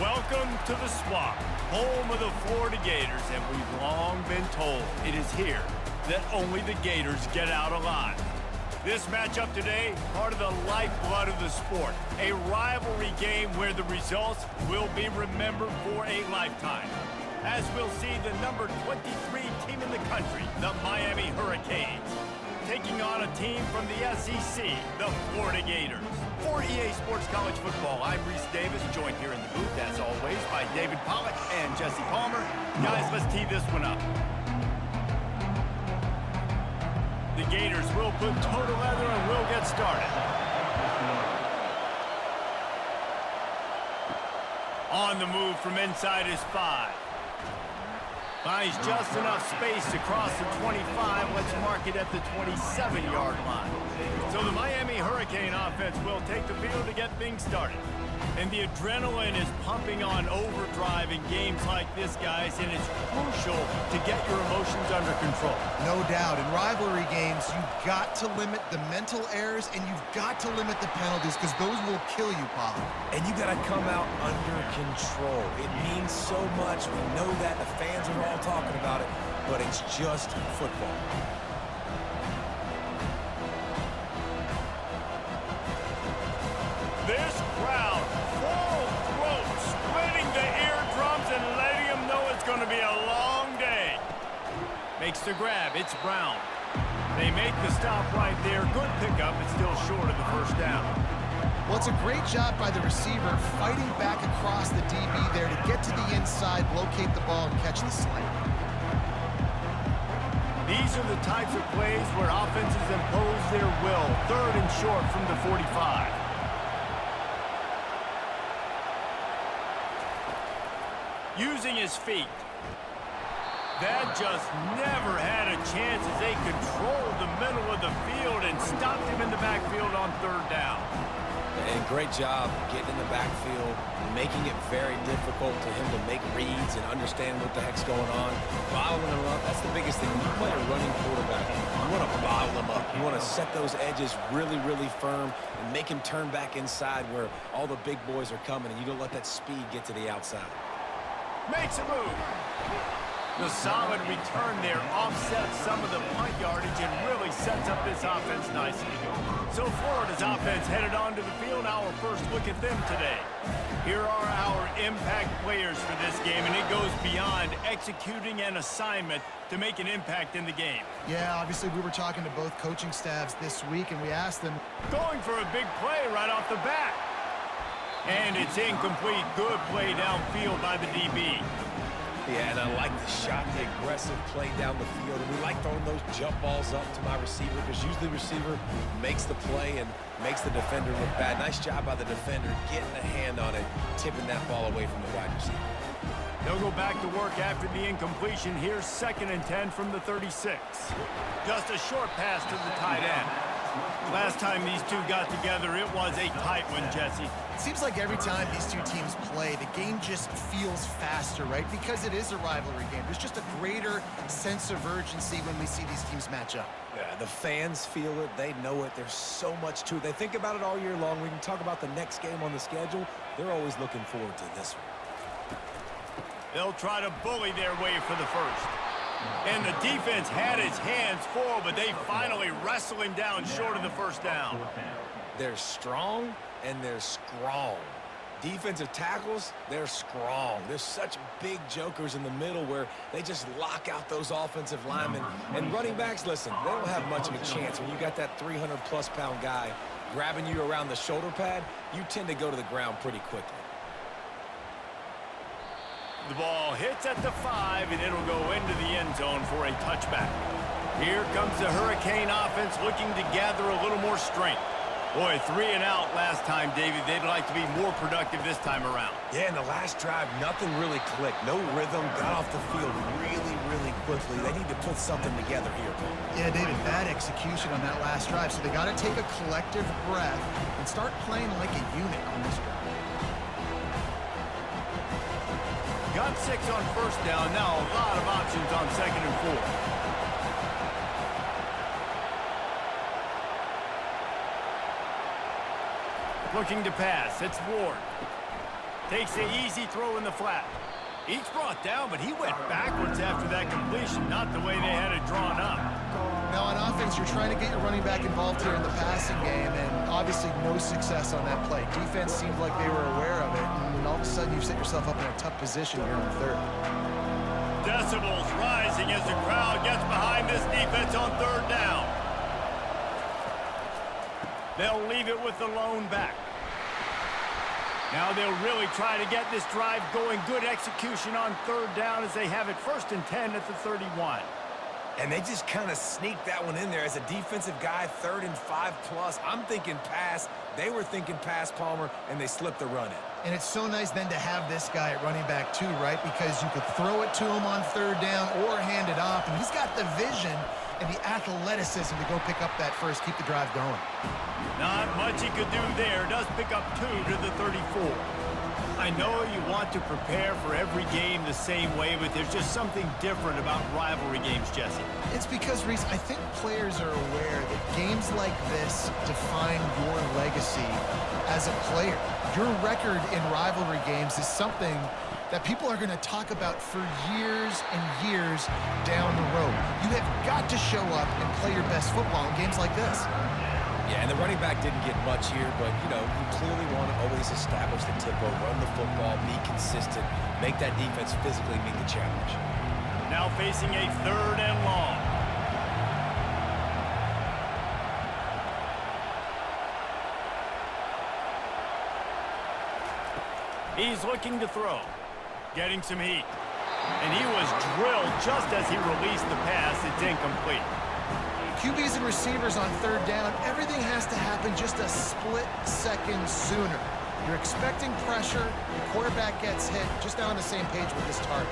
Welcome to the Swamp, home of the Florida Gators, and we've long been told it is here that only the Gators get out alive. This matchup today, part of the lifeblood of the sport, a rivalry game where the results will be remembered for a lifetime. As we'll see the number 23 team in the country, the Miami Hurricanes, taking on a team from the SEC, the Florida Gators. For EA Sports College Football, I'm Reese Davis, joined here in the booth, as always, by David Pollack and Jesse Palmer. Guys, let's tee this one up. The Gators will put total leather and we'll get started. On the move from inside is 5. Finds just enough space to cross the 25. Let's mark it at the 27-yard line. So the Miami Hurricane offense will take the field to get things started. And the adrenaline is pumping on overdrive in games like this, guys, and it's crucial to get your emotions under control. No doubt. In rivalry games, you've got to limit the mental errors and you've got to limit the penalties because those will kill you, Paul. And you got to come out under control. It means so much. We know that. The fans are all talking about it, but it's just football. This crowd, full throat, splitting the eardrums and letting them know it's going to be a long day. Makes the grab. It's Brown. They make the stop right there. Good pickup. It's still short of the first down. Well, it's a great job by the receiver fighting back across the DB there to get to the inside, locate the ball, and catch the slant. These are the types of plays where offenses impose their will. Third and short from the 45. Using his feet. That just never had a chance as they controlled the middle of the field and stopped him in the backfield on third down. And great job getting in the backfield, making it very difficult to him to make reads and understand what the heck's going on. Bottling him up, that's the biggest thing. When you play a running quarterback, you want to bottle him up. You want to set those edges really, really firm and make him turn back inside where all the big boys are coming, and you don't let that speed get to the outside. Makes a move. The solid return there offsets some of the punt yardage and really sets up this offense nicely. So Florida's offense headed onto the field. Our first look at them today. Here are our impact players for this game, and it goes beyond executing an assignment to make an impact in the game. Yeah, obviously we were talking to both coaching staffs this week, and we asked them. Going for a big play right off the bat. And it's incomplete. Good play downfield by the DB. Yeah, and I like the shot, the aggressive play down the field. And we like throwing those jump balls up to my receiver because usually the receiver makes the play and makes the defender look bad. Nice job by the defender getting a hand on it, tipping that ball away from the wide receiver. They'll go back to work after the incompletion. Here's 2nd and 10 from the 36. Just a short pass to the tight end. Last time these two got together, it was a tight one, Jesse. It seems like every time these two teams play, the game just feels faster, right? Because it is a rivalry game. There's just a greater sense of urgency when we see these teams match up. Yeah, the fans feel it. They know it. There's so much to it. They think about it all year long. We can talk about the next game on the schedule. They're always looking forward to this one. They'll try to bully their way for the first. And the defense had his hands full, but they finally wrestle him down short of the first down. They're strong and they're strong. Defensive tackles, they're strong. There's such big jokers in the middle where they just lock out those offensive linemen. And running backs, listen, they don't have much of a chance. When you got that 300-plus pound guy grabbing you around the shoulder pad, you tend to go to the ground pretty quickly. The ball hits at the 5, and it'll go into the end zone for a touchback. Here comes the Hurricane offense looking to gather a little more strength. Boy, 3 and out last time, David. They'd like to be more productive this time around. Yeah, in the last drive, nothing really clicked. No rhythm, got off the field really, really quickly. They need to put something together here, Paul. Yeah, David, bad execution on that last drive. So they got to take a collective breath and start playing like a unit on this drive. Got 6 on first down. Now a lot of options on 2nd and 4. Looking to pass. It's Ward. Takes the easy throw in the flat. Each brought down, but he went backwards after that completion, not the way they had it drawn up. Now on offense, you're trying to get your running back involved here in the passing game, and obviously no success on that play. Defense seemed like they were aware of it, and all of a sudden you've set yourself up in a tough position here on third. Decibels rising as the crowd gets behind this defense on third down. They'll leave it with the lone back. Now they'll really try to get this drive going. Good execution on third down as they have it 1st and 10 at the 31. And they just kind of sneaked that one in there as a defensive guy, 3rd and 5+. I'm thinking pass. They were thinking pass, Palmer, and they slipped the run in. And it's so nice then to have this guy at running back too, right? Because you could throw it to him on third down or hand it off, and he's got the vision and the athleticism to go pick up that first, keep the drive going. Not much he could do there. Does pick up 2 to the 34. I know you want to prepare for every game the same way, but there's just something different about rivalry games, Jesse. It's because, Reese, I think players are aware that games like this define your legacy as a player. Your record in rivalry games is something that people are going to talk about for years and years down the road. You have got to show up and play your best football in games like this. Yeah, and the running back didn't get much here, but, you know, you clearly want to always establish the tempo, run the football, be consistent, make that defense physically meet the challenge. Now facing a 3rd and long. He's looking to throw. Getting some heat. And he was drilled just as he released the pass. It's incomplete. QBs and receivers on third down, everything has to happen just a split second sooner. You're expecting pressure, the quarterback gets hit, just not on the same page with this target.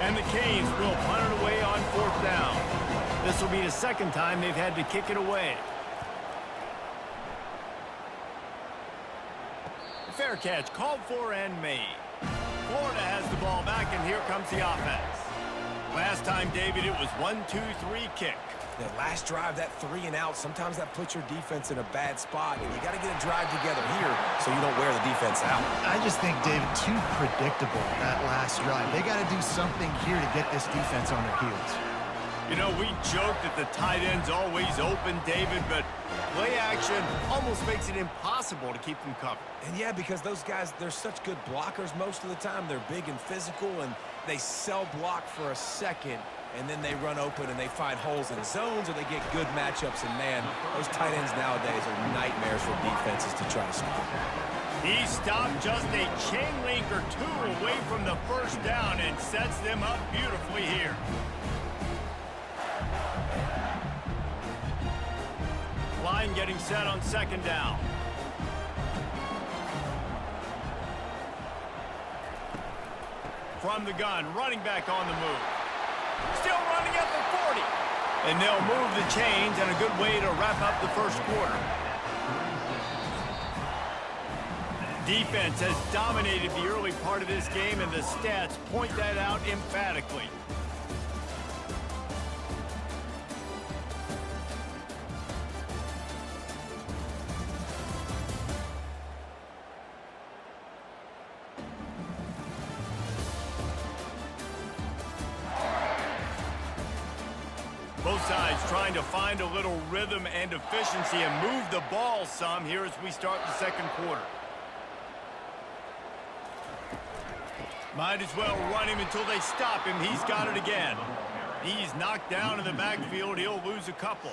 And the Canes will punt it away on 4th down. This will be the 2nd time they've had to kick it away. Fair catch, called for and made. Florida has the ball back, and here comes the offense. Last time, David, it was 1-2-3 kick. The last drive, that 3 and out, sometimes that puts your defense in a bad spot, and you got to get a drive together here so you don't wear the defense out. I just think, David, too predictable, that last drive. They got to do something here to get this defense on their heels. You know, we joke that the tight end's always open, David, but play action almost makes it impossible to keep them covered. And yeah, because those guys, they're such good blockers most of the time. They're big and physical, and they sell block for a second, and then they run open and they find holes in zones, or they get good matchups. And man, those tight ends nowadays are nightmares for defenses to try to stop. He stopped just a chain link or 2 away from the 1st down and sets them up beautifully here. Line getting set on 2nd down. From the gun, running back on the move. Still running at the 40. And they'll move the chains, and a good way to wrap up the 1st quarter. Defense has dominated the early part of this game, and the stats point that out emphatically. Both sides trying to find a little rhythm and efficiency and move the ball some here as we start the 2nd quarter. Might as well run him until they stop him. He's got it again. He's knocked down in the backfield. He'll lose a couple.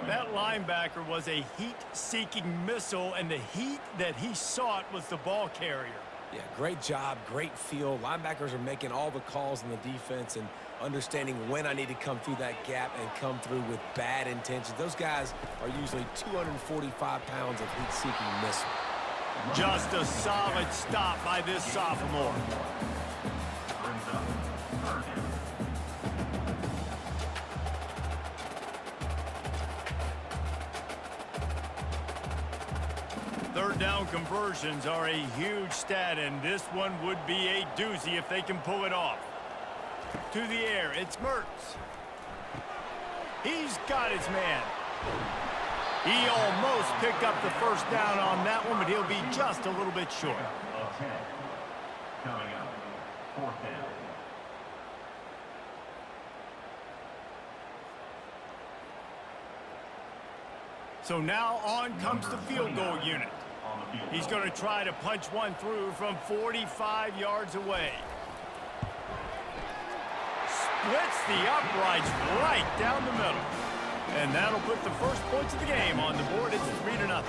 That linebacker was a heat-seeking missile, and the heat that he sought was the ball carrier. Yeah, great job, great feel. Linebackers are making all the calls in the defense and understanding when I need to come through that gap and come through with bad intentions. Those guys are usually 245 pounds of heat-seeking missile. Just a solid stop by this sophomore. Third down conversions are a huge stat, and this one would be a doozy if they can pull it off. To the air, it's Mertz. He's got his man. He almost picked up the 1st down on that one, but he'll be just a little bit short. Coming up, fourth down. So now on comes the field goal unit. He's going to try to punch one through from 45 yards away. Splits the uprights right down the middle. And that'll put the first points of the game on the board. It's 3-0.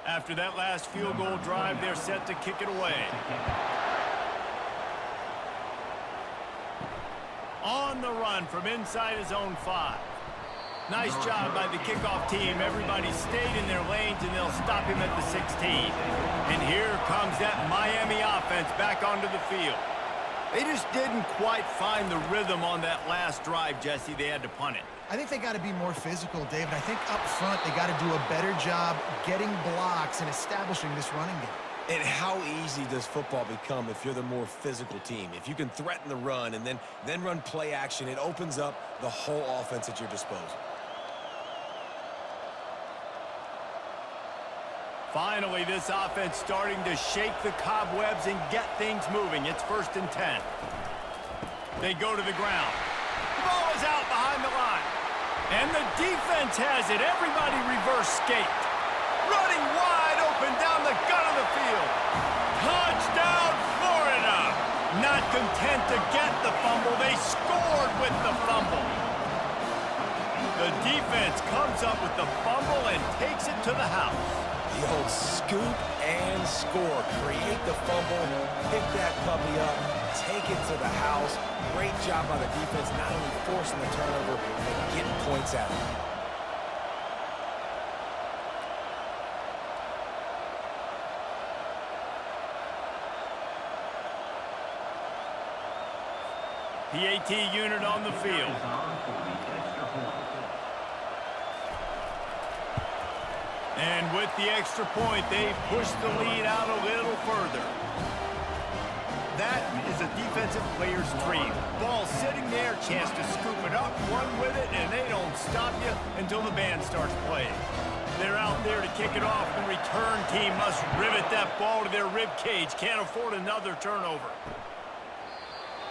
After that last field goal drive, they're set to kick it away. On the run from inside his own 5. Nice job by the kickoff team. Everybody stayed in their lanes, and they'll stop him at the 16. And here comes that Miami offense back onto the field. They just didn't quite find the rhythm on that last drive, Jesse. They had to punt it. I think they got to be more physical, David. I think up front they got to do a better job getting blocks and establishing this running game. And how easy does football become if you're the more physical team? If you can threaten the run and then run play action, it opens up the whole offense at your disposal. Finally, this offense starting to shake the cobwebs and get things moving. It's 1st and 10. They go to the ground. The ball is out behind the line. And the defense has it. Everybody reverse skate. Running wide open down the gut of the field. Touchdown, Florida! Not content to get the fumble, they scored with the fumble. The defense comes up with the fumble and takes it to the house. The old scoop and score. Create the fumble, pick that puppy up, take it to the house. Great job by the defense, not only forcing the turnover, but getting points out of it. PAT unit on the field. And with the extra point, they push the lead out a little further. That is a defensive player's dream. Ball sitting there, chance to scoop it up, run with it, and they don't stop you until the band starts playing. They're out there to kick it off. The return team must rivet that ball to their rib cage. Can't afford another turnover.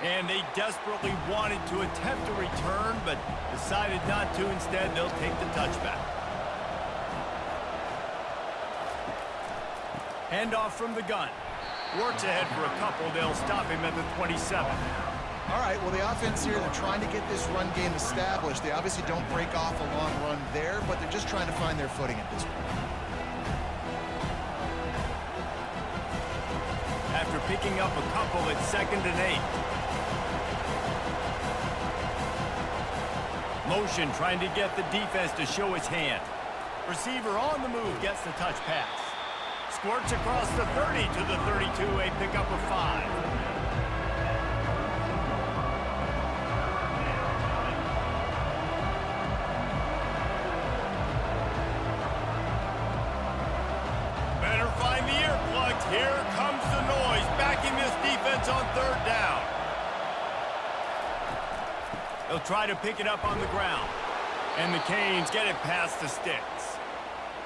And they desperately wanted to attempt a return, but decided not to. Instead, they'll take the touchback. Handoff from the gun. Works ahead for a couple. They'll stop him at the 27. All right, well, the offense here, they're trying to get this run game established. They obviously don't break off a long run there, but they're just trying to find their footing at this point. After picking up a couple, it's 2nd and 8. Motion trying to get the defense to show his hand. Receiver on the move gets the touch pass. Squirts across the 30 to the 32, a pickup of 5. Better find the earplugs. Here comes the noise, backing this defense on 3rd down. They'll try to pick it up on the ground. And the Canes get it past the sticks.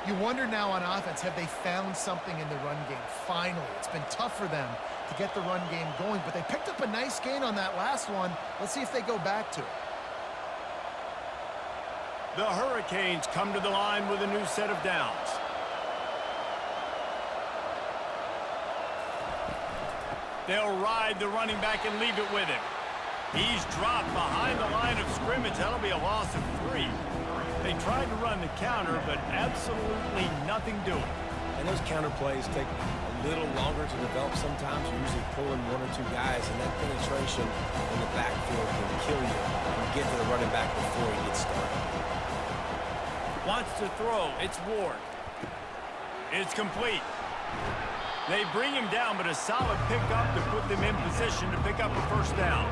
You wonder now on offense, have they found something in the run game? Finally, it's been tough for them to get the run game going, but they picked up a nice gain on that last one. Let's see if they go back to it. The Hurricanes come to the line with a new set of downs. They'll ride the running back and leave it with him. He's dropped behind the line of scrimmage. That'll be a loss of 3. They tried to run the counter, but absolutely nothing doing. And those counter plays take a little longer to develop sometimes. You're usually pulling 1 or 2 guys, and that penetration in the backfield can kill you and get to the running back before he gets started. Wants to throw. It's Ward. It's complete. They bring him down, but a solid pickup to put them in position to pick up a 1st down.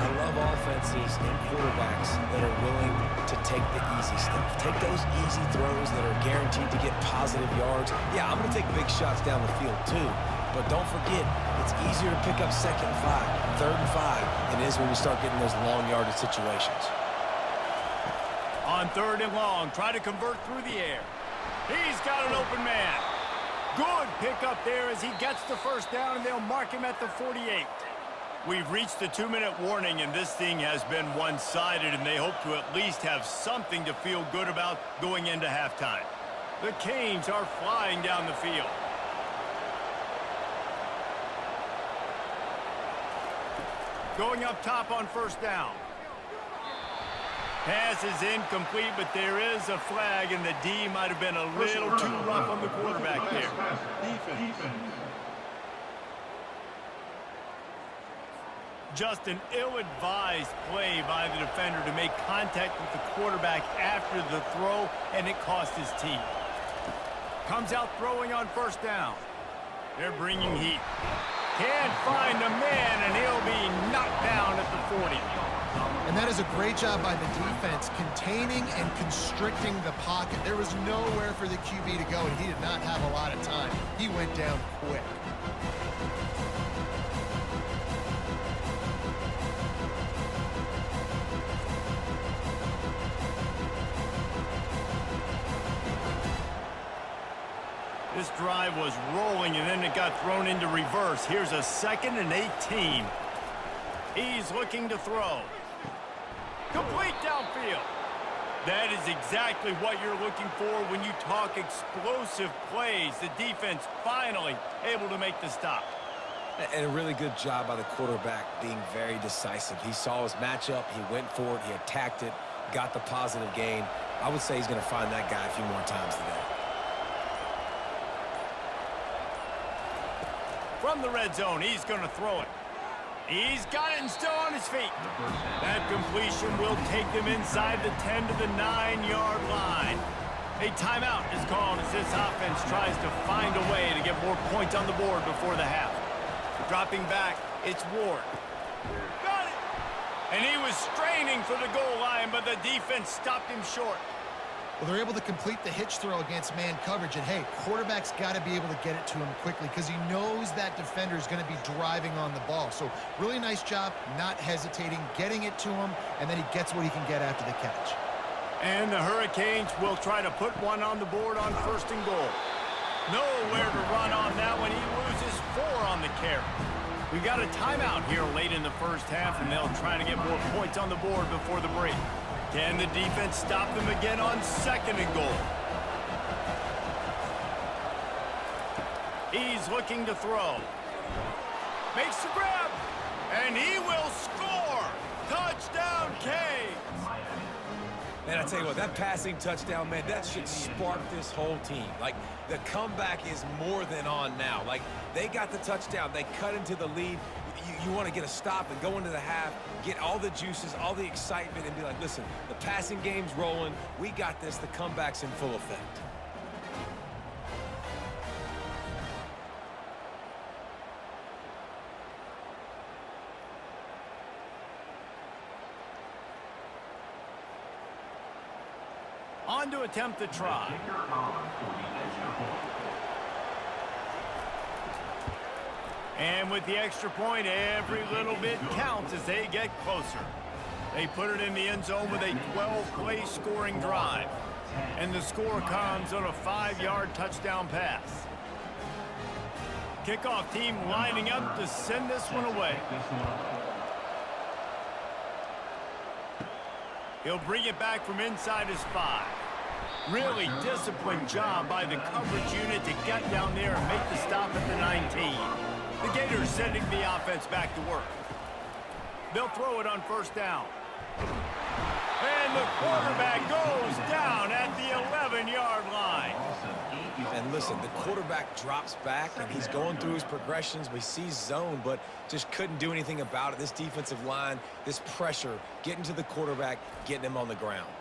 I love offenses and quarterbacks that are willing to take the easy stuff. Take those easy throws that are guaranteed to get positive yards. Yeah, I'm going to take big shots down the field too. But don't forget, it's easier to pick up 2nd and 5, 3rd and 5 than it is when you start getting those long yardage situations. On 3rd and long, try to convert through the air. He's got an open man. Good pickup there as he gets the first down, and they'll mark him at the 48. We've reached the 2-minute warning, and this thing has been one-sided, and they hope to at least have something to feel good about going into halftime. The Canes are flying down the field. Going up top on 1st down. Pass is incomplete, but there is a flag, and the D might have been a little too rough on the quarterback there. Just an ill-advised play by the defender to make contact with the quarterback after the throw, and it cost his team. Comes out throwing on 1st down. They're bringing heat. Can't find a man, and he'll be knocked down at the 40. And that is a great job by the defense, containing and constricting the pocket. There was nowhere for the QB to go, and he did not have a lot of time. He went down quick. This drive was rolling, and then it got thrown into reverse. Here's a 2nd and 18. He's looking to throw. Complete downfield. That is exactly what you're looking for when you talk explosive plays. The defense finally able to make the stop. And a really good job by the quarterback being very decisive. He saw his matchup, he went for it, he attacked it, got the positive gain. I would say he's going to find that guy a few more times today. From the red zone, he's going to throw it. He's got it and still on his feet. That completion will take them inside the 10 to the 9-yard line. A timeout is called as this offense tries to find a way to get more points on the board before the half. Dropping back, it's Ward. Got it! And he was straining for the goal line, but the defense stopped him short. Well, they're able to complete the hitch throw against man coverage, and hey, quarterback's got to be able to get it to him quickly because he knows that defender is going to be driving on the ball. So really nice job, not hesitating, getting it to him, and then he gets what he can get after the catch. And the Hurricanes will try to put one on the board on 1st and goal. Nowhere to run on that one. He loses 4 on the carry. We got a timeout here late in the 1st half, and they'll try to get more points on the board before the break. Can the defense stop them again on 2nd and goal? He's looking to throw. Makes the grab, and he will score. Touchdown, Canes. Man, I tell you what, that passing touchdown, man, that should spark this whole team. Like, the comeback is more than on now. Like, they got the touchdown. They cut into the lead. You want to get a stop and go into the half, get all the juices, all the excitement, and be like, listen, the passing game's rolling. We got this. The comeback's in full effect. On to attempt the try. And with the extra point, every little bit counts as they get closer. They put it in the end zone with a 12-play scoring drive. And the score comes on a 5-yard touchdown pass. Kickoff team lining up to send this one away. He'll bring it back from inside his 5. Really disciplined job by the coverage unit to get down there and make the stop at the 19. The Gators sending the offense back to work. They'll throw it on 1st down. And the quarterback goes down at the 11-yard line. And listen, the quarterback drops back, and he's going through his progressions. We see zone, but just couldn't do anything about it. This defensive line, this pressure, getting to the quarterback, getting him on the ground.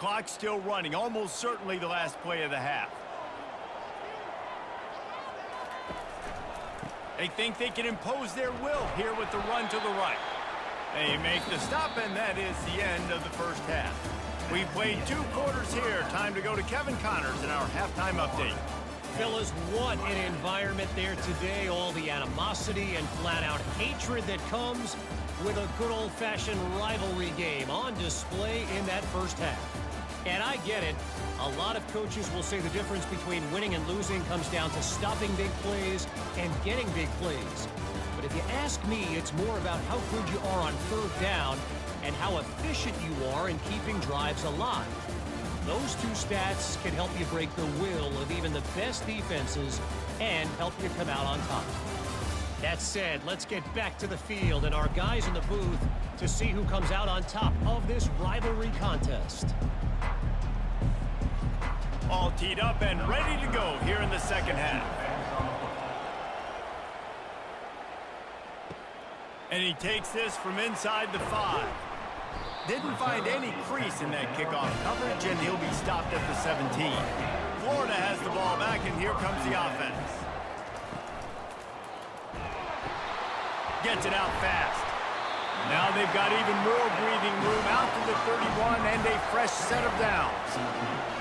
Clock's still running, almost certainly the last play of the half. They think they can impose their will here with the run to the right. They make the stop, and that is the end of the first half. We've played 2 quarters here. Time to go to Kevin Connors in our halftime update. Fellas, what an environment there today. All the animosity and flat-out hatred that comes with a good old-fashioned rivalry game on display in that first half. And I get it. A lot of coaches will say the difference between winning and losing comes down to stopping big plays and getting big plays. But if you ask me, it's more about how good you are on third down and how efficient you are in keeping drives alive. Those 2 stats can help you break the will of even the best defenses and help you come out on top. That said, let's get back to the field and our guys in the booth to see who comes out on top of this rivalry contest. All teed up and ready to go here in the second half. And he takes this from inside the 5. Didn't find any crease in that kickoff coverage, and he'll be stopped at the 17. Florida has the ball back, and here comes the offense. Gets it out fast. Now they've got even more breathing room out to the 31 and a fresh set of downs.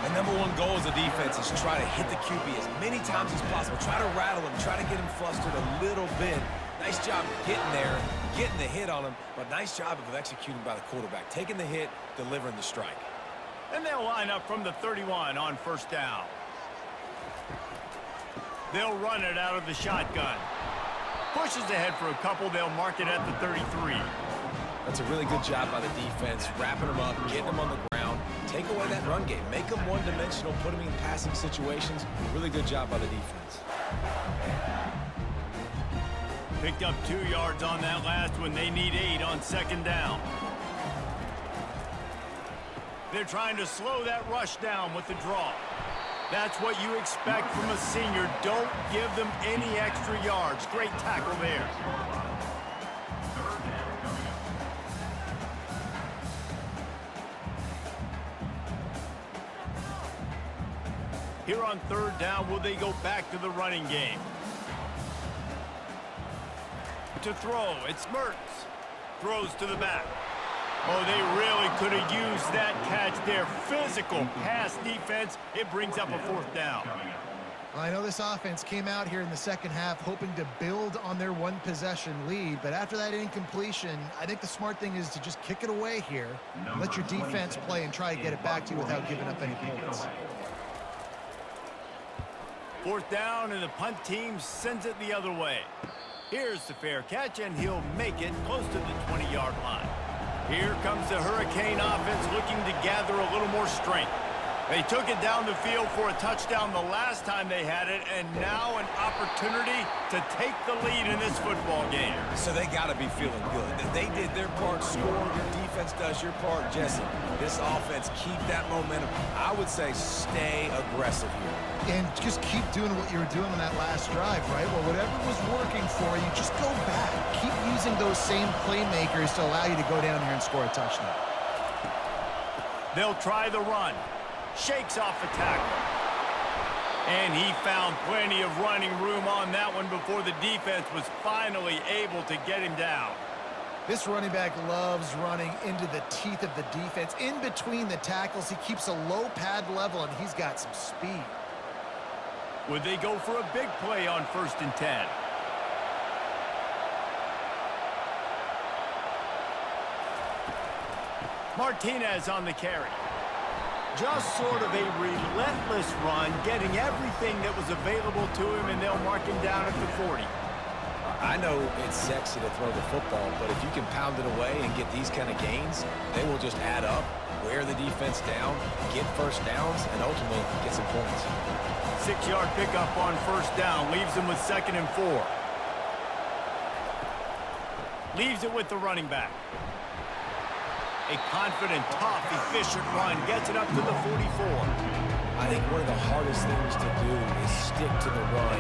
The #1 goal as a defense is try to hit the QB as many times as possible. Try to rattle him, try to get him flustered a little bit. Nice job getting there, getting the hit on him, but nice job of executing by the quarterback. Taking the hit, delivering the strike. And they'll line up from the 31 on first down. They'll run it out of the shotgun. Pushes ahead for a couple. They'll mark it at the 33. That's a really good job by the defense, wrapping them up, getting them on the ground. Take away that run game. Make them one-dimensional, put them in passing situations. Really good job by the defense. Picked up 2 yards on that last one. They need 8 on second down. They're trying to slow that rush down with the draw. That's what you expect from a senior. Don't give them any extra yards. Great tackle there. Here on third down, will they go back to the running game? To throw, it's Mertz. Throws to the back. Oh, they really could have used that catch there. Physical pass defense. It brings up a 4th down. I know this offense came out here in the second half hoping to build on their 1-possession lead, but after that incompletion, I think the smart thing is to just kick it away here, let your defense play and try to get it back to you without giving up any points. 4th down, and the punt team sends it the other way. Here's the fair catch, and he'll make it close to the 20-yard line. Here comes the Hurricane offense looking to gather a little more strength. They took it down the field for a touchdown the last time they had it, and now an opportunity to take the lead in this football game. So they got to be feeling good. They did their part, score. Your defense does your part, Jesse. This offense, keep that momentum. I would say stay aggressive here. And just keep doing what you were doing on that last drive, right? Well, whatever was working for you, just go back. Keep using those same playmakers to allow you to go down here and score a touchdown. They'll try the run. Shakes off the tackle. And he found plenty of running room on that one before the defense was finally able to get him down. This running back loves running into the teeth of the defense. In between the tackles, he keeps a low pad level, and he's got some speed. Would they go for a big play on 1st and 10? Martinez on the carry. Just sort of a relentless run, getting everything that was available to him, and they'll mark him down at the 40. I know it's sexy to throw the football, but if you can pound it away and get these kind of gains, they will just add up, wear the defense down, get first downs, and ultimately get some points. 6-yard pickup on 1st down, leaves them with 2nd and 4. Leaves it with the running back. A confident, tough, efficient run gets it up to the 44. I think one of the hardest things to do is stick to the run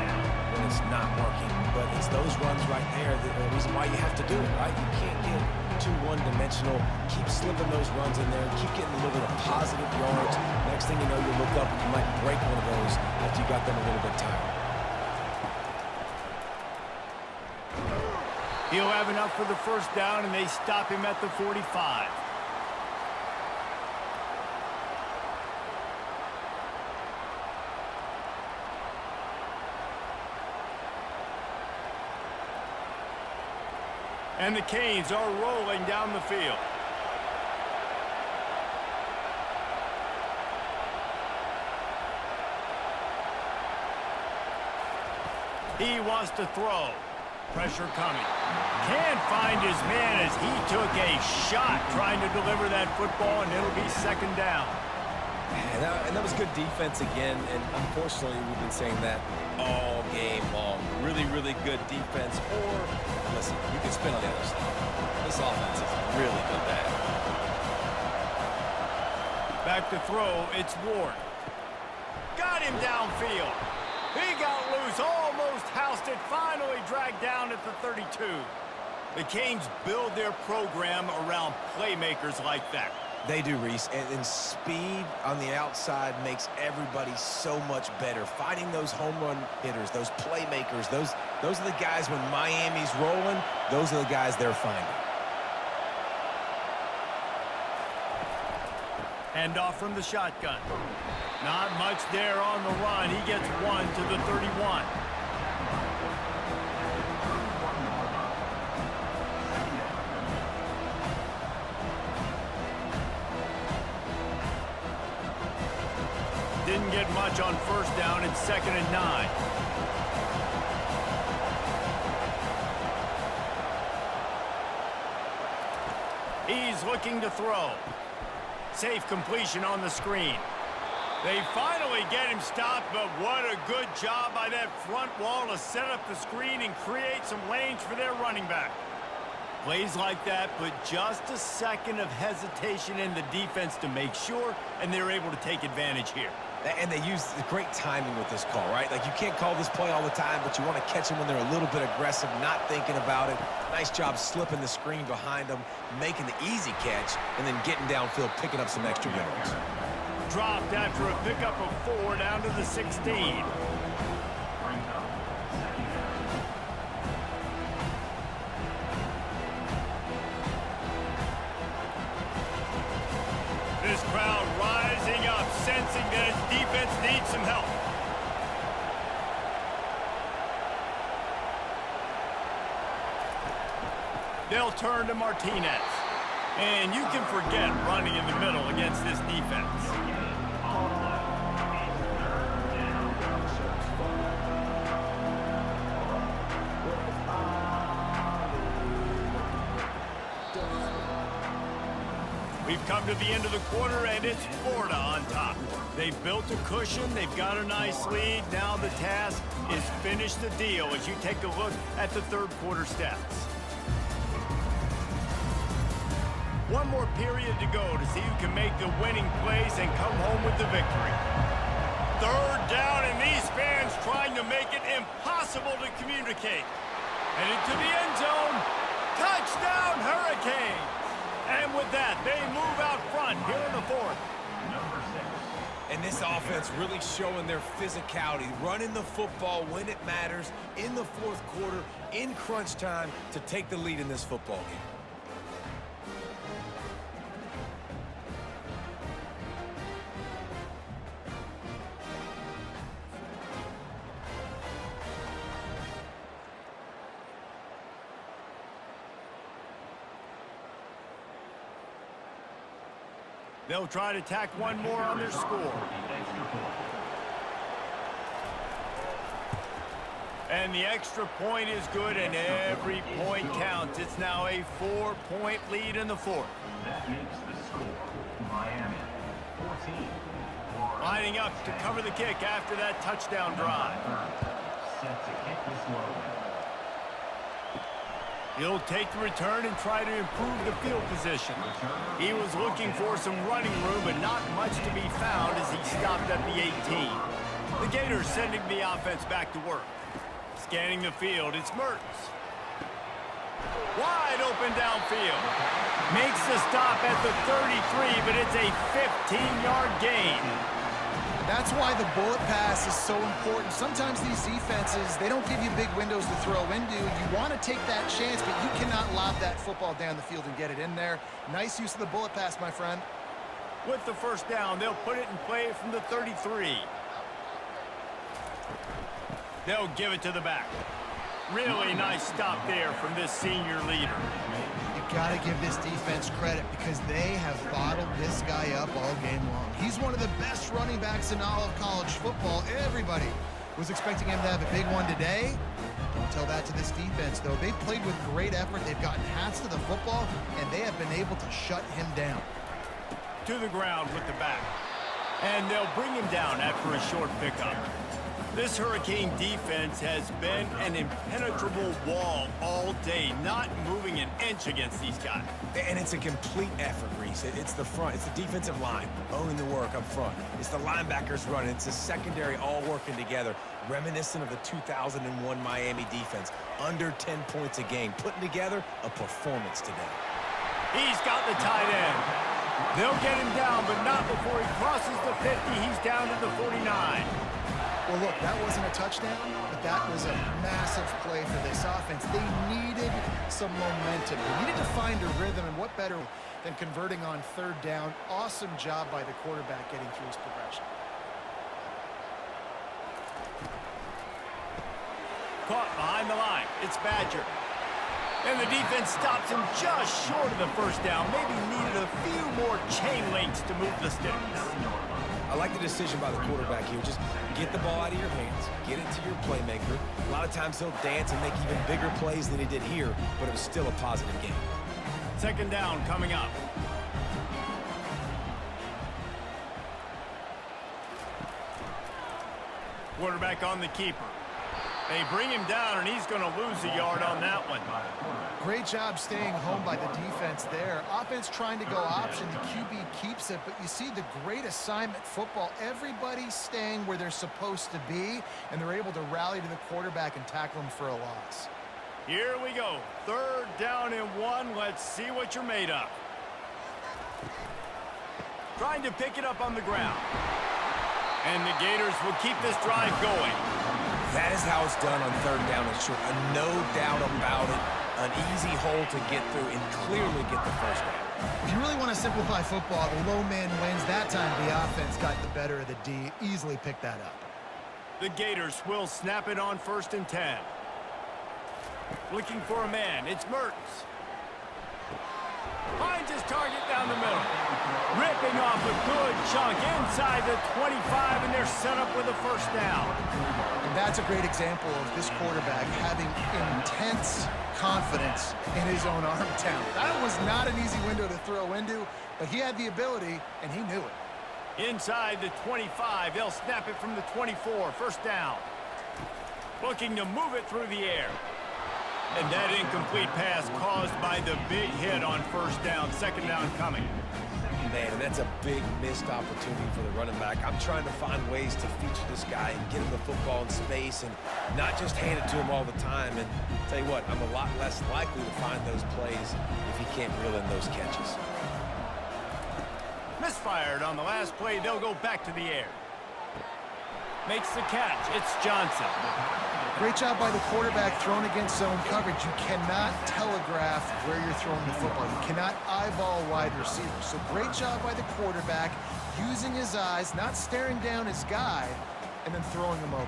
when it's not working. But it's those runs right there that are the reason why you have to do it, right? You can't get too one-dimensional. Keep slipping those runs in there. Keep getting a little bit of positive yards. Next thing you know, you look up and you might break one of those after you got them a little bit tired. He'll have enough for the first down, and they stop him at the 45. And the Canes are rolling down the field. He wants to throw. Pressure coming. Can't find his man as he took a shot trying to deliver that football, and it'll be second down. And that was good defense again, and unfortunately we've been saying that all game long. Really, really good defense, or, listen, you can spin on the other side. This offense is really good bad. Back to throw, it's Ward. Got him downfield. He got loose, almost housed it, finally dragged down at the 32. The Canes build their program around playmakers like that. They do, Reese, and speed on the outside makes everybody so much better. Fighting those home run hitters, those playmakers, those are the guys when Miami's rolling, those are the guys they're finding. Handoff from the shotgun. Not much there on the run. He gets one to the 31. Didn't get much on first down. It's 2nd and 9. He's looking to throw. Safe completion on the screen. They finally get him stopped, but what a good job by that front wall to set up the screen and create some lanes for their running back. Plays like that, but just a second of hesitation in the defense to make sure, and they're able to take advantage here. And they use great timing with this call, right? Like, you can't call this play all the time, but you want to catch them when they're a little bit aggressive, not thinking about it. Nice job slipping the screen behind them, making the easy catch, and then getting downfield, picking up some extra yards. Dropped after a pickup of 4 down to the 16. This crowd rising up, sensing that its defense needs some help. They'll turn to Martinez. And you can forget running in the middle against this defense. We've come to the end of the quarter, and it's Florida on top. They've built a cushion. They've got a nice lead. Now the task is finish the deal as you take a look at the third quarter stats. One more period to go to see who can make the winning plays and come home with the victory. Third down, and these fans trying to make it impossible to communicate. And into the end zone, touchdown Hurricanes! And with that, they move out front here in the fourth. And this offense really showing their physicality, running the football when it matters, in the fourth quarter, in crunch time, to take the lead in this football game. They'll try to tack one more on their score. And the extra point is good, and every point counts. It's now a 4-point lead in the fourth. That makes the score Miami 14. Lining up to cover the kick after that touchdown drive. Set to kick this low. He'll take the return and try to improve the field position. He was looking for some running room, but not much to be found as he stopped at the 18. The Gators sending the offense back to work. Scanning the field, it's Mertens. Wide open downfield. Makes the stop at the 33, but it's a 15-yard gain. That's why the bullet pass is so important. Sometimes these defenses, they don't give you big windows to throw into. You want to take that chance, but you cannot lob that football down the field and get it in there. Nice use of the bullet pass, my friend. With the first down, they'll put it in play from the 33. They'll give it to the back. Really nice stop there from this senior leader. Got to give this defense credit because they have bottled this guy up all game long. He's one of the best running backs in all of college football. Everybody was expecting him to have a big one today. Don't tell that to this defense, though. They've played with great effort. They've gotten hats to the football, and they have been able to shut him down. To the ground with the back. And they'll bring him down after a short pickup. This Hurricane defense has been an impenetrable wall all day, not moving an inch against these guys. And it's a complete effort, Reese. It's the front. It's the defensive line owning the work up front. It's the linebackers running. It's the secondary all working together, reminiscent of the 2001 Miami defense. Under 10 points a game, putting together a performance today. He's got the tight end. They'll get him down, but not before he crosses the 50. He's down to the 49. Well, look, that wasn't a touchdown, but that was a massive play for this offense. They needed some momentum. They needed to find a rhythm, and what better than converting on third down. Awesome job by the quarterback getting through his progression. Caught behind the line. It's Badger. And the defense stops him just short of the first down. Maybe needed a few more chain links to move the sticks. I like the decision by the quarterback here. Just get the ball out of your hands, get it to your playmaker. A lot of times he'll dance and make even bigger plays than he did here, but it was still a positive game. Second down coming up. Quarterback on the keeper. They bring him down, and he's going to lose a yard on that one. Great job staying home by the defense there. Offense trying to go option. The QB keeps it, but you see the great assignment football. Everybody's staying where they're supposed to be, and they're able to rally to the quarterback and tackle him for a loss. Here we go. Third down and 1. Let's see what you're made of. Trying to pick it up on the ground. And the Gators will keep this drive going. That is how it's done on third down and short. No doubt about it. An easy hole to get through and clearly get the first down. If you really want to simplify football, the low man wins. That time the offense got the better of the D. Easily picked that up. The Gators will snap it on 1st and 10. Looking for a man. It's Mertens. Finds his target down the middle. Ripping off a good chunk inside the 25, and they're set up with a first down. And that's a great example of this quarterback having intense confidence in his own arm talent. That was not an easy window to throw into, but he had the ability, and he knew it. Inside the 25, they'll snap it from the 24. First down. Looking to move it through the air. And that incomplete pass caused by the big hit on first down. Second down coming. Man, and that's a big missed opportunity for the running back. I'm trying to find ways to feature this guy and get him the football in space and not just hand it to him all the time. And tell you what, I'm a lot less likely to find those plays if he can't reel in those catches. Misfired on the last play. They'll go back to the air. Makes the catch. It's Johnson. Great job by the quarterback thrown against zone coverage. You cannot telegraph where you're throwing the football. You cannot eyeball wide receivers. So great job by the quarterback using his eyes, not staring down his guy, and then throwing him open.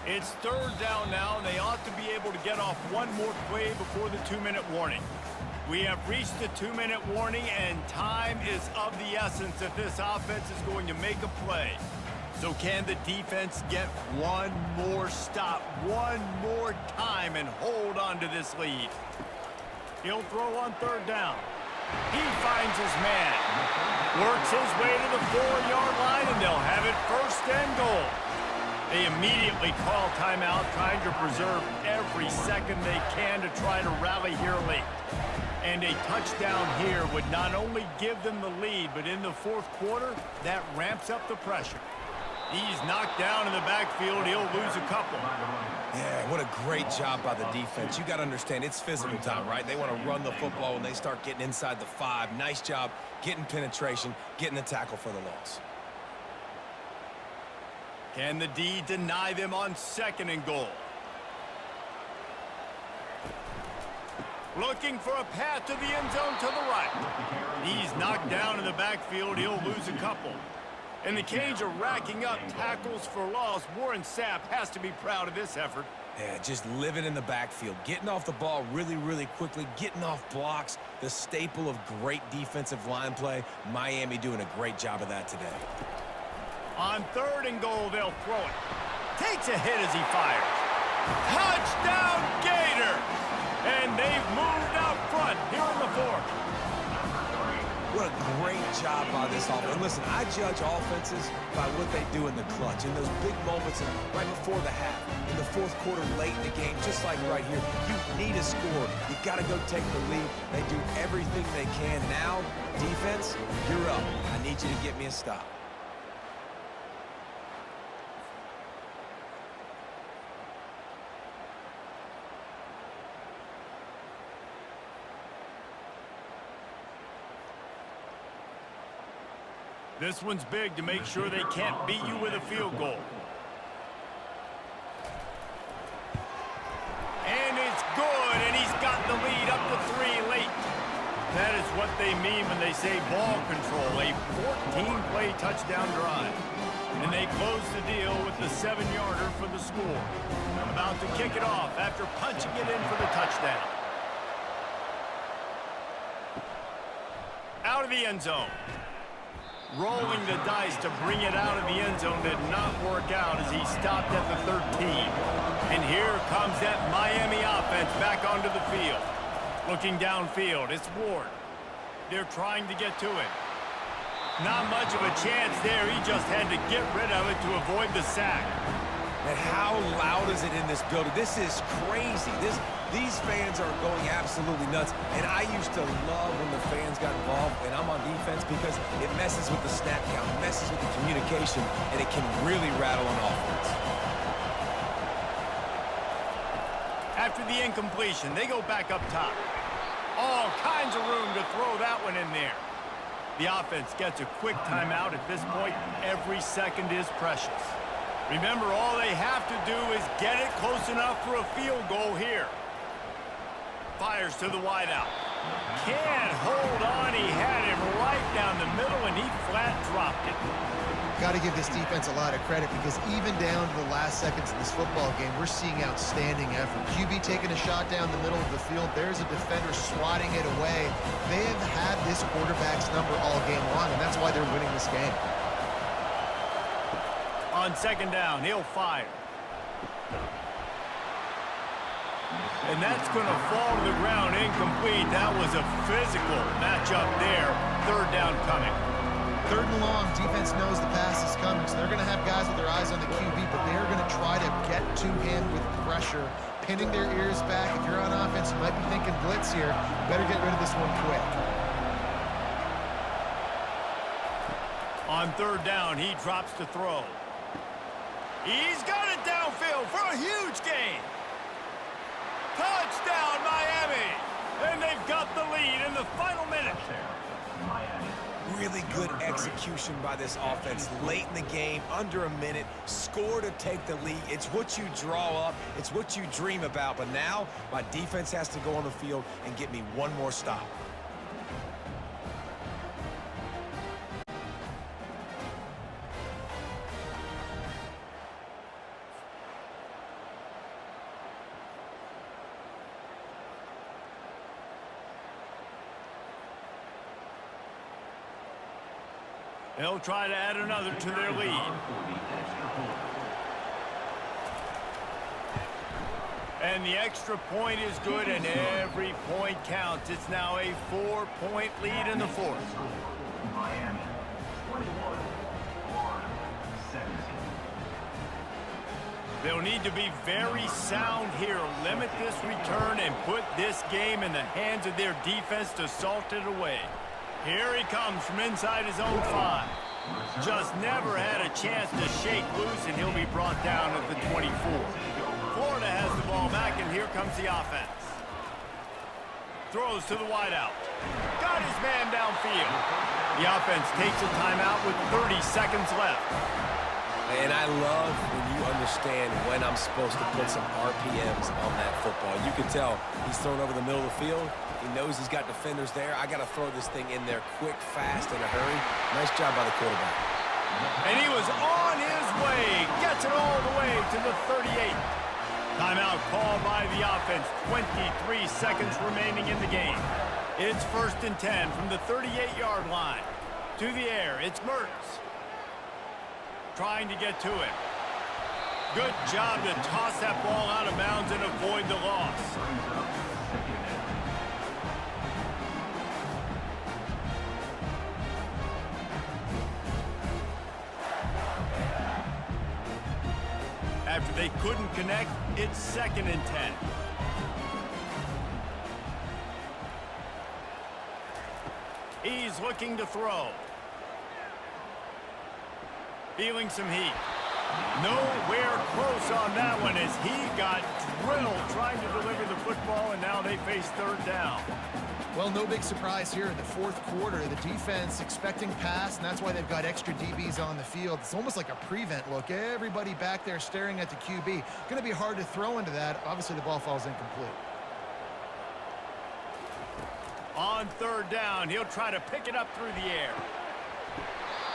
It's third down now, and they ought to be able to get off one more play before the 2-minute warning. We have reached the 2-minute warning, and time is of the essence if this offense is going to make a play. So can the defense get one more stop, one more time, and hold on to this lead? He'll throw on third down. He finds his man. Works his way to the 4-yard line, and they'll have it first and goal. They immediately call timeout, trying to preserve every second they can to try to rally here late. And a touchdown here would not only give them the lead, but in the fourth quarter, that ramps up the pressure. He's knocked down in the backfield. He'll lose a couple. Yeah, what a great job by the defense. You got to understand, it's physical time, right? They want to run the football when they start getting inside the 5. Nice job getting penetration, getting the tackle for the loss. Can the D deny them on 2nd and goal? Looking for a path to the end zone to the right. He's knocked down in the backfield. He'll lose a couple. And the Canes are racking up tackles for loss. Warren Sapp has to be proud of this effort. Yeah, just living in the backfield, getting off the ball really, really quickly, getting off blocks, the staple of great defensive line play. Miami doing a great job of that today. On 3rd and goal, they'll throw it. Takes a hit as he fires. Touchdown, Gators! And they've moved out front here in the 4th. What a great job by this offense. Listen, I judge offenses by what they do in the clutch, in those big moments right before the half, in the 4th quarter, late in the game, just like right here. You need a score. You got to go take the lead. They do everything they can. Now, defense, you're up. I need you to get me a stop. This one's big to make sure they can't beat you with a field goal. And it's good, and he's got the lead up to 3 late. That is what they mean when they say ball control, a 14-play touchdown drive. And they close the deal with the 7-yarder for the score. About to kick it off after punching it in for the touchdown. Out of the end zone. Rolling the dice to bring it out of the end zone did not work out as he stopped at the 13. And here comes that Miami offense back onto the field. Looking downfield, it's Ward. They're trying to get to it. Not much of a chance there. He just had to get rid of it to avoid the sack. And how loud is it in this building? This is crazy. These fans are going absolutely nuts. And I used to love when the fans got involved, and I'm on defense because it messes with the snap count, it messes with the communication, and it can really rattle an offense. After the incompletion, they go back up top. All kinds of room to throw that one in there. The offense gets a quick timeout at this point. Every second is precious. Remember, all they have to do is get it close enough for a field goal here. Fires to the wideout. Can't hold on. He had him right down the middle, and he flat dropped it. Got to give this defense a lot of credit because even down to the last seconds of this football game, we're seeing outstanding effort. QB taking a shot down the middle of the field. There's a defender swatting it away. They have had this quarterback's number all game long, and that's why they're winning this game. On 2nd down, he'll fire. And that's going to fall to the ground incomplete. That was a physical matchup there. 3rd down coming. 3rd and long, defense knows the pass is coming, so they're going to have guys with their eyes on the QB, but they're going to try to get to him with pressure, pinning their ears back. If you're on offense, you might be thinking blitz here. You better get rid of this one quick. On 3rd down, he drops to throw. He's got it downfield for a huge gain. Touchdown, Miami! And they've got the lead in the final minute. Really good execution by this offense. Late in the game, under a minute, score to take the lead. It's what you draw up. It's what you dream about. But now, my defense has to go on the field and get me one more stop. They'll try to add another to their lead. And the extra point is good, and every point counts. It's now a 4-point lead in the 4th. Miami, 21, Florida, 17. They'll need to be very sound here, limit this return, and put this game in the hands of their defense to salt it away. Here he comes from inside his own 5. Just never had a chance to shake loose, and he'll be brought down at the 24. Florida comes the offense. Throws to the wideout. Got his man downfield. The offense takes a timeout with 30 seconds left. And I love when you understand when I'm supposed to put some RPMs on that football. You can tell he's thrown over the middle of the field. He knows he's got defenders there. I got to throw this thing in there quick, fast, in a hurry. Nice job by the quarterback. And he was on his way. Gets it all the way to the 38. Timeout called by the offense. 23 seconds remaining in the game. It's 1st and 10 from the 38-yard line. To the air, it's Mertz. Trying to get to it. Good job to toss that ball out of bounds and avoid the loss. After they couldn't connect, it's 2nd and 10. He's looking to throw. Feeling some heat. Nowhere close on that one as he got drilled trying to deliver the football, and now they face 3rd down. Well, no big surprise here in the 4th quarter. The defense expecting pass, and that's why they've got extra DBs on the field. It's almost like a prevent look. Everybody back there staring at the QB. Going to be hard to throw into that. Obviously, the ball falls incomplete. On 3rd down, he'll try to pick it up through the air.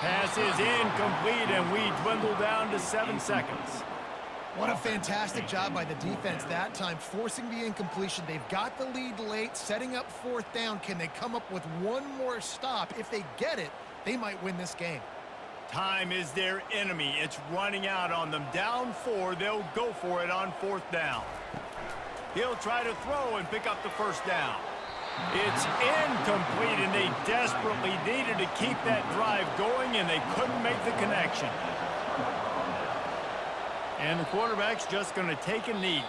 Pass is incomplete, and we dwindle down to 7 seconds. What a fantastic job by the defense that time, forcing the incompletion. They've got the lead late, setting up 4th down. Can they come up with one more stop? If they get it, they might win this game. Time is their enemy. It's running out on them. Down 4, they'll go for it on 4th down. He'll try to throw and pick up the 1st down. It's incomplete, and they desperately needed to keep that drive going, and they couldn't make the connection. And the quarterback's just going to take a knee.